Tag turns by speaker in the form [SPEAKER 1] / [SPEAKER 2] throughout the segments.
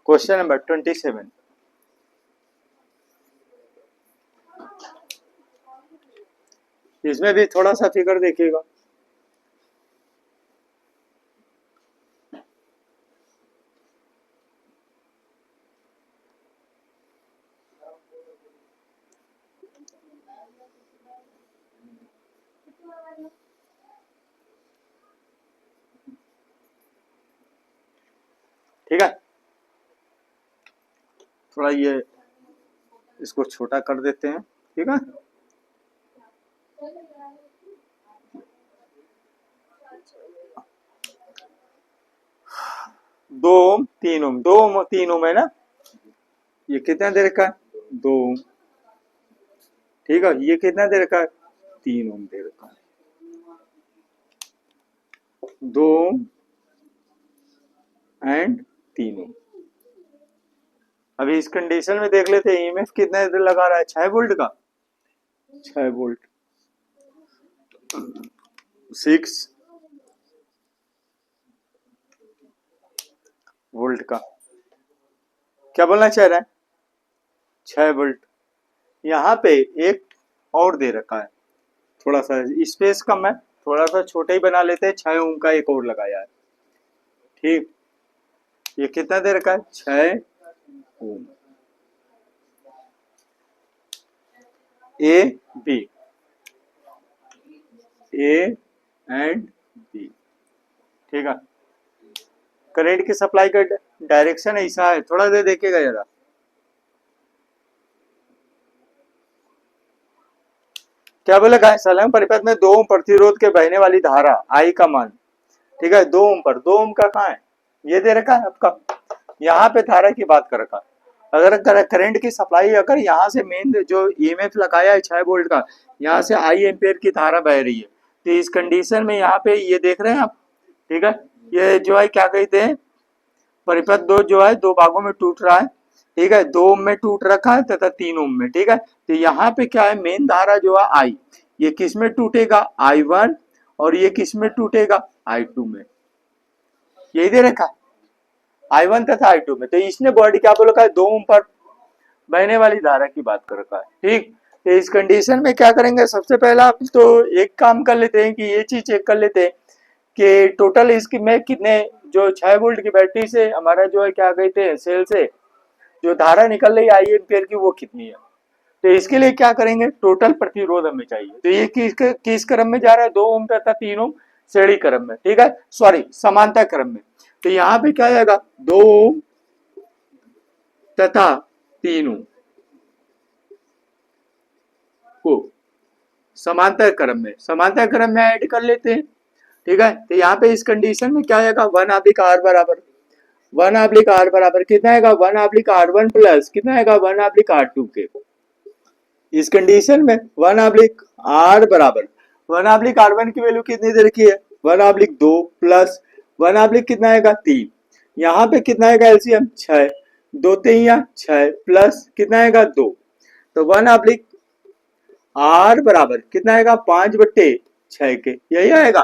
[SPEAKER 1] Question number 27। इसमें भी थोड़ा सा फिगर देखिएगा। ठीक है, थोड़ा ये इसको छोटा कर देते हैं। ठीक है, दो ओम तीन ओम, दो ओम और तीन ओम है ना। ये कितना दे रखा है? दो ओम। ठीक है, ये कितना दे रखा है? तीन ओम दे रखा है। दो ओम एंड तीन ओम। अभी इस कंडीशन में देख लेते हैं ईएमएफ कितना लगा रहा है, 6 वोल्ट का। 6 वोल्ट, 6 वोल्ट का। क्या बोलना चाह रहा है? 6 वोल्ट। यहाँ पे एक और दे रखा है, थोड़ा सा स्पेस कम है, थोड़ा सा छोटा ही बना लेते हैं। 6 ओम का एक और लगाया है। ठीक, ये कितना दे रखा है? 6 ohm. A B, A and B. ठीक है, करंट की सप्लाई का डायरेक्शन ऐसा है, थोड़ा देर देखिएगा जरा। क्या बोले गाय संलग्न परिपथ में 2 ओम प्रतिरोध के बहने वाली धारा आई का मान। ठीक है, 2 ओम पर, 2 ओम का कहाँ है? ये दे रखा है आपका, यहाँ पे धारा की बात कर रखा है। अगर करंट की सप्लाई, अगर यहाँ से मेन जो ईएमएफ लगाया है 6 वोल्ट का, यहाँ से आई एम्पेयर की धारा बह रही है, तो इस कंडीशन में यहाँ पे ये देख रहे हैं आप। ठीक है, ये जो है क्या कहते हैं, परिपथ दो जो है दो भागों में टूट रहा है। ठीक है, 2 ओम में टूट रखा है तथा 3 ओम में। ठीक है, तो यहाँ पे क्या है, मेन धारा जो है आई, ये किस में टूटेगा? I1। और ये किस में टूटेगा? I2 में। यही दे रखा है, I1 तथा I2 में। तो इसने बॉडी क्या बोल रखा है? 2 ओम पर बहने वाली धारा की बात कर रखा है। ठीक, तो इस कंडीशन में क्या करेंगे, सबसे पहला तो एक काम कर लेते हैं कि ये चीज चेक कर लेते हैं कि टोटल इसकी में कितने, जो 6 वोल्ट की बैटरी से हमारा जो है क्या कहते हैं, सेल से जो धारा निकल रही है आई एम्पेयर की, वो कितनी है। तो इसके लिए क्या करेंगे, टोटल प्रतिरोध हमें चाहिए। तो ये किस क्रम में जा रहा है? 2 ओम तथा 3 ओम श्रेणी क्रम में। ठीक है, सॉरी समांतर क्रम में। तो यहाँ पे क्या आएगा? 2 ओम तथा 3 ओम को समांतर क्रम में ऐड कर लेते हैं। ठीक है, तो यहाँ पे इस कंडीशन में क्या आएगा? 1/r बराबर 1/r बराबर कितना आएगा? 1/r1 प्लस कितना आएगा? 1/r2 के। इस कंडीशन में 1/r बराबर 1/r1 की वैल्यू कितनी दे रखी है? 1/2 प्लस 1/ कितना आएगा? 3। यहाँ पे कितना आएगा एलसीएम? 6, 2 3 6 प्लस कितना आएगा? 2। तो 1/r बराबर कितना आएगा? 5/6 के, यही आएगा।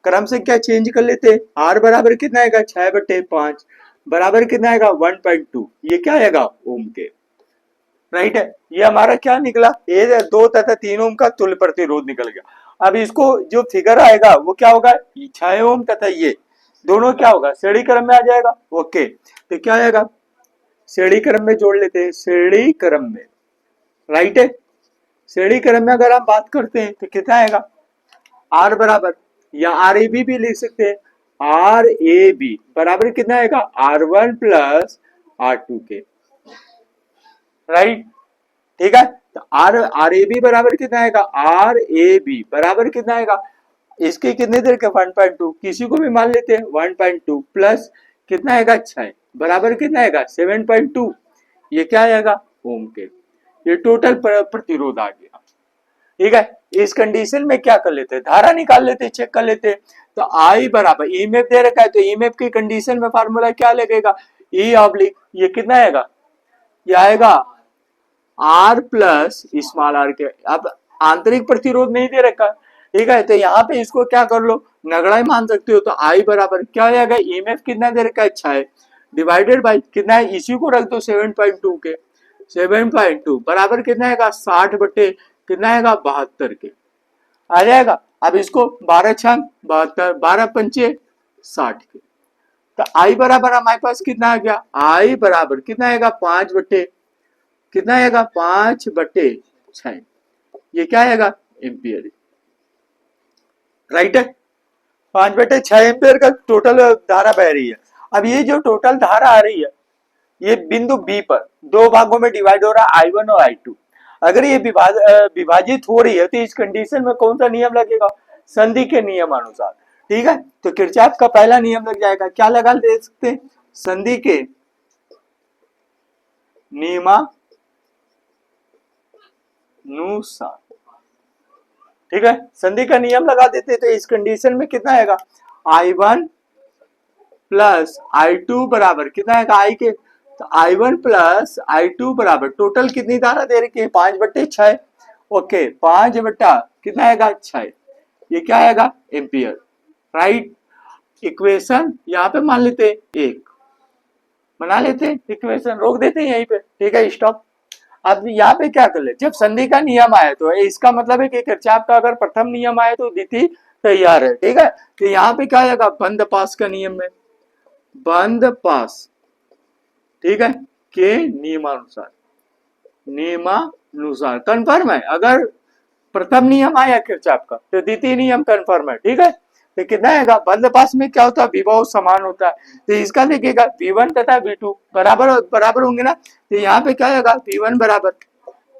[SPEAKER 1] क्रम से क्या चेंज कर लेते हैं, r बराबर कितना आएगा? 6/5 बराबर कितना आएगा? 1.2। ये क्या आएगा? ओम के। राइट है, ये हमारा क्या निकला? ए 2 तथा 3 ओम का तुल्य प्रतिरोध निकल गया। अब इसको जो फिगर आएगा वो क्या होगा? 6 ओम तथा ये दोनों क्या होगा? श्रेणी क्रम में आ जाएगा। ओके, तो क्या आएगा? श्रेणी क्रम में जोड़ लेते हैं, श्रेणी क्रम में। राइट है, श्रेणी क्रम में अगर हम बात करते हैं तो कितना आएगा? आर बराबर, या आर ए बी भी लिख सकते हैं, आर ए बी बराबर कितना आएगा? R1 प्लस R2 के। राइट, ठीक है, तो आर ए बी बराबर कितना आएगा? आर ए बी बराबर कितना आएगा? इसके कितने देर के? 1.2, किसी को भी मान लेते हैं 1.2 प्लस कितना आएगा? 6 बराबर कितना आएगा? 7.2। ये क्या आएगा? ओम के। ये टोटल प्रतिरोध आ गया। ठीक है, इस कंडीशन में क्या कर लेते हैं, धारा निकाल लेते हैं, चेक कर लेते हैं। तो आई बराबर ईएमएफ दे रखा है, तो ईएमएफ की कंडीशन में फार्मूला क्या लगेगा? ई ऑब्लिक ये कितना आएगा? ये आएगा आर प्लस स्मॉल आर के। अब आंतरिक प्रतिरोध नहीं दे रखा, ठीक है, तो यहाँ पे इसको क्या कर लो, नगड़ा ही मान सकते हो। तो आई बराबर क्या आएगा? ईएमएफ कितना दे रखा है? 6, डिवाइडेड बाई कितना है, इसी को रख दो 7.2 के, 7.2 बराबर कितना आएगा 60 बटे कितना आएगा 72 के आ जाएगा। अब इसको 12 छंग 72, 12 पंचे 60 के, तो आई बराबर हमारे पास कितना आ गया, आई बराबर कितना आएगा 5 बटे कितना आएगा 5 बटे 6, ये क्या आएगा एम्पियर, राइट है। 5 बटे 6 एम्पियर का टोटल धारा बह रही है। अब ये जो टोटल धारा आ रही है ये बिंदु बी पर दो भागों में डिवाइड हो रहा है I1 और I2। अगर ये विभाजित हो रही है तो इस कंडीशन में कौन सा नियम लगेगा, संधि के नियम अनुसार, ठीक है। तो किरचॉफ का पहला नियम लग जाएगा, क्या लगा दे सकते हैं, संधि के नियमानुसार, ठीक है, संधि का नियम लगा देते तो इस कंडीशन में कितना आएगा I1 प्लस I2 बराबर कितना आएगा I के, तो I1 प्लस I2 बराबर टोटल कितनी धारा दे रखी है 5 बटे 6, ओके 5 बटा कितना आएगा 6, ये क्या आएगा एम्पियर, राइट। इक्वेशन यहाँ पे मान लेते हैं 1 बना लेते हैं, इक्वेशन रोक देते हैं यहीं पे, ठीक है स्टॉप। अब यहाँ पे क्या कर ले, जब संधि का नियम आया तो इसका मतलब है कि किरचॉफ का अगर प्रथम नियम आया तो द्वितीय तैयार है, ठीक है। तो यहाँ पे क्या आएगा बंद पास का नियम में, बंद पास, ठीक है, के नियमानुसार, नियमानुसार कंफर्म है। अगर प्रथम नियम आया किरचॉफ का तो द्वितीय नियम कंफर्म है, ठीक है। तो कितना आएगा बंद पास में क्या होता है विभव समान होता है, तो इसका देखिएगा V1 तथा V2 बराबर होंगे ना, तो यहाँ पे क्या आएगा V1 बराबर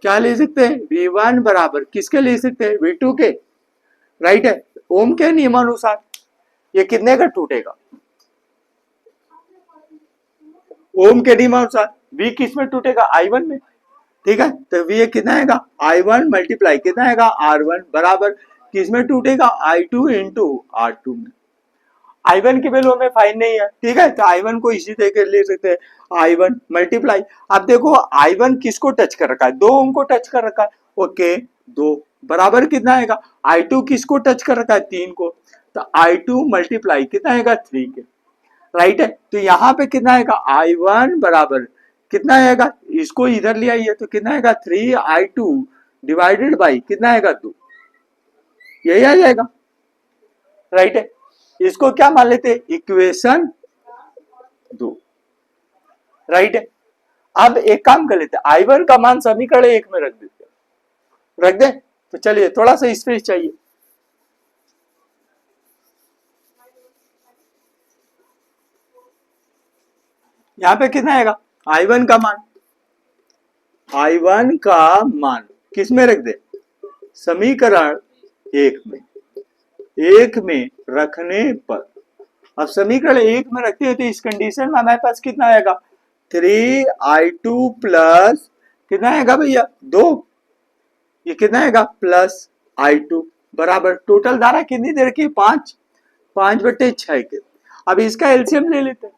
[SPEAKER 1] क्या ले सकते हैं, V1 बराबर किसके ले सकते हैं V2 के, राइट है। ओम के नियमानुसार ये कितने का टूटेगा, ओम के नियमानुसार V किस में टूटेगा I1 में, ठीक है। तो V कितना आएगा I1 मल्टीप्लाई कितना आएगा R1 बराबर किस में टूटेगा I2 इंटू R2 में। I1 की वैल्यू हमें फाइंड नहीं है, ठीक है, तो I1 को इसी तरीके ले सकते हैं I1 मल्टीप्लाई। अब देखो I1 किसको टच कर रखा है, 2 ओम को टच कर रखा है, ओके 2 बराबर कितना आएगा I2 किसको टच कर रखा है 3 को, तो I2 मल्टीप्लाई कितना आएगा 3 के, राइट है। तो यहाँ पे कितना आएगा I1 बराबर कितना आएगा, इसको इधर ले आइए तो कितना आएगा 3I2 डिवाइडेड बाई कितना आएगा 2, यही आ जाएगा, राइट है। इसको क्या मान लेते इक्वेशन 2, राइट है। अब एक काम कर लेते I1 का मान समीकरण 1 में रख देते, रख दे, तो चलिए थोड़ा सा स्पेस चाहिए, यहाँ पे कितना आएगा I1 का मान, I1 का मान किस में रख दे, समीकरण 1 में, 1 में रखने पर, अब समीकरण 1 में रखते हैं तो इस कंडीशन में हमारे पास कितना आएगा 3I2 प्लस कितना आएगा भैया 2, ये कितना आएगा प्लस I2 बराबर टोटल धारा कितनी दे रखी है 5, 5 बटे 6 के। अब इसका एलसीएम ले लेते हैं,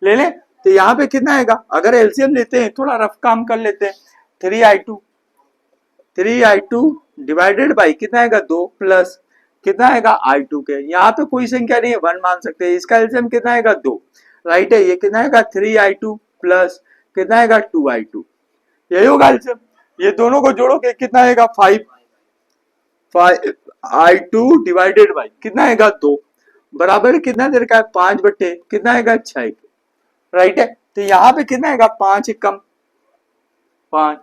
[SPEAKER 1] ले ले, तो यहाँ पे कितना आएगा, अगर एलसीएम लेते हैं थोड़ा रफ काम कर लेते हैं, 3I2 डिवाइडेड बाई कितना आएगा 2 प्लस कितना आएगा I2 के, यहाँ पे कोई संख्या नहीं है 1 मान सकते हैं, इसका एलसीएम कितना आएगा 2, राइट है। ये कितना आएगा 3I2 प्लस कितना आएगा 2I2, यही होगा एलसीएम। ये दोनों को जोड़ोगे कितना आएगा 5I2 डिवाइडेड बाई कितना आएगा 2 बराबर कितना दे रखा है 5 बटे कितना आएगा 6, राइट है। तो यहाँ पे कितना आएगा 5 एक कम 5,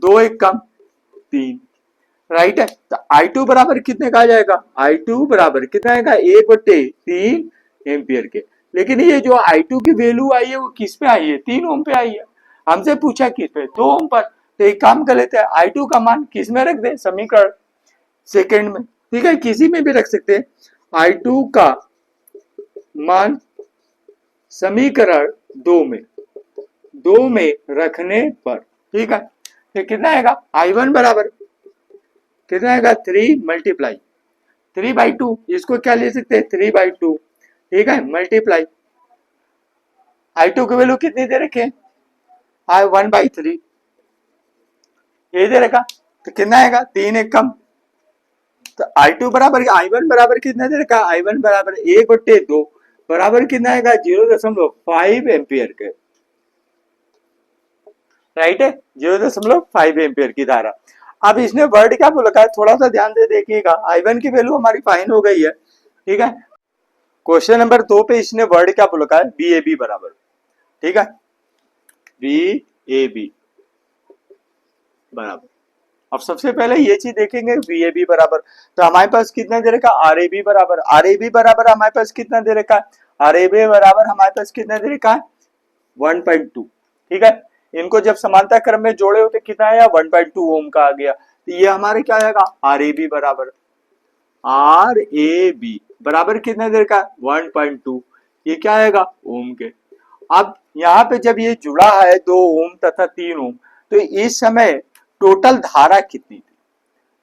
[SPEAKER 1] 2 एक कम 3, राइट है। तो I2 बराबर कितने का आ जाएगा, I2 बराबर कितना आएगा 1/3 एम्पियर के। लेकिन ये जो I2 की वैल्यू आई है वो किस पे आई है, 3 ओम पे आई है, हमसे पूछा किस पे 2 ओम पर। तो एक काम कर लेते हैं I2 का मान किस में रख दे, समीकरण सेकेंड में, ठीक है, किसी में भी रख सकते हैं। I2 का मान समीकरण 2 में रखने पर, ठीक है, तो कितना आएगा I1 बराबर कितना आएगा 3 मल्टीप्लाई 3/2, इसको क्या ले सकते हैं 3/2, ठीक है, मल्टीप्लाई I2 की वैल्यू कितनी दे रखे हैं 1/3, ये दे रखा, तो कितना आएगा 3 एक कम, तो I2 बराबर I1 बराबर कितना दे रखा I1 बराबर 1/2 बराबर कितना आएगा 0.5 एम्पियर के, राइट है, 0.5 एम्पियर की धारा। अब इसने वर्ड क्या बोला है, थोड़ा सा ध्यान दे देखिएगा, I1 की वैल्यू हमारी फाइन हो गई है, ठीक है। क्वेश्चन नंबर 2 पे इसने वर्ड क्या बोला है, बी ए बी बराबर, ठीक है, बी ए बी बराबर। अब सबसे पहले ये चीज देखेंगे, बी ए बी बराबर, तो हमारे पास कितना दे रखा, आर ए बी बराबर, आर ए बी बराबर हमारे पास कितना दे रखा है, आर ए बी बराबर हमारे पास कितना दे रखा है 1.2, ठीक है। इनको जब समानता क्रम में जोड़े होते कितना आया 1.2 ओम का आ गया, तो ये हमारे क्या आएगा आर ए बी बराबर, आर ए बी बराबर कितने देर का 1.2, ये क्या आएगा ओम के। अब यहाँ पे जब ये जुड़ा है 2 ओम तथा 3 ओम, तो इस समय टोटल धारा कितनी थी,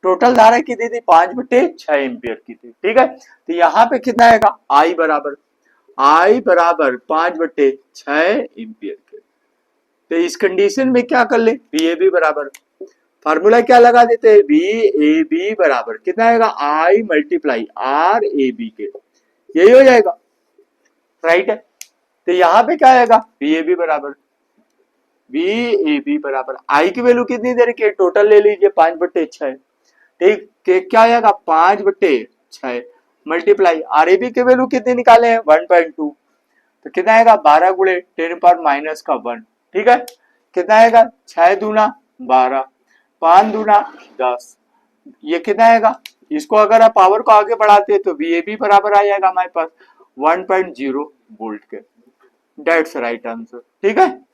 [SPEAKER 1] टोटल धारा कितनी थी 5/6 एम्पियर की थी, ठीक है। तो यहाँ पे कितना आएगा आई बराबर 5/6 एम्पियर के। तो इस कंडीशन में क्या कर ले, बी ए बी बराबर, फार्मूला क्या लगा देते हैं, बी ए बी बराबर कितना आएगा आई मल्टीप्लाई आर ए बी के, यही हो जाएगा, राइट है। तो यहाँ पे क्या आएगा बी ए बी बराबर, बी ए बी बराबर आई की वैल्यू कितनी दे रखी है, टोटल ले लीजिए 5/6, ठीक, क्या आएगा 5/6 मल्टीप्लाई आर ए बी की वैल्यू कितनी निकाले हैं 1.2, तो कितना आएगा 12 गुणे 10⁻⁻1, ठीक है। कितना आएगा 6 दूना 12, 5 दूना 10, ये कितना आएगा, इसको अगर आप पावर को आगे बढ़ाते हैं तो वी ए बी बराबर आ जाएगा हमारे पास 1.0 वोल्ट के, डेट्स राइट आंसर, ठीक है।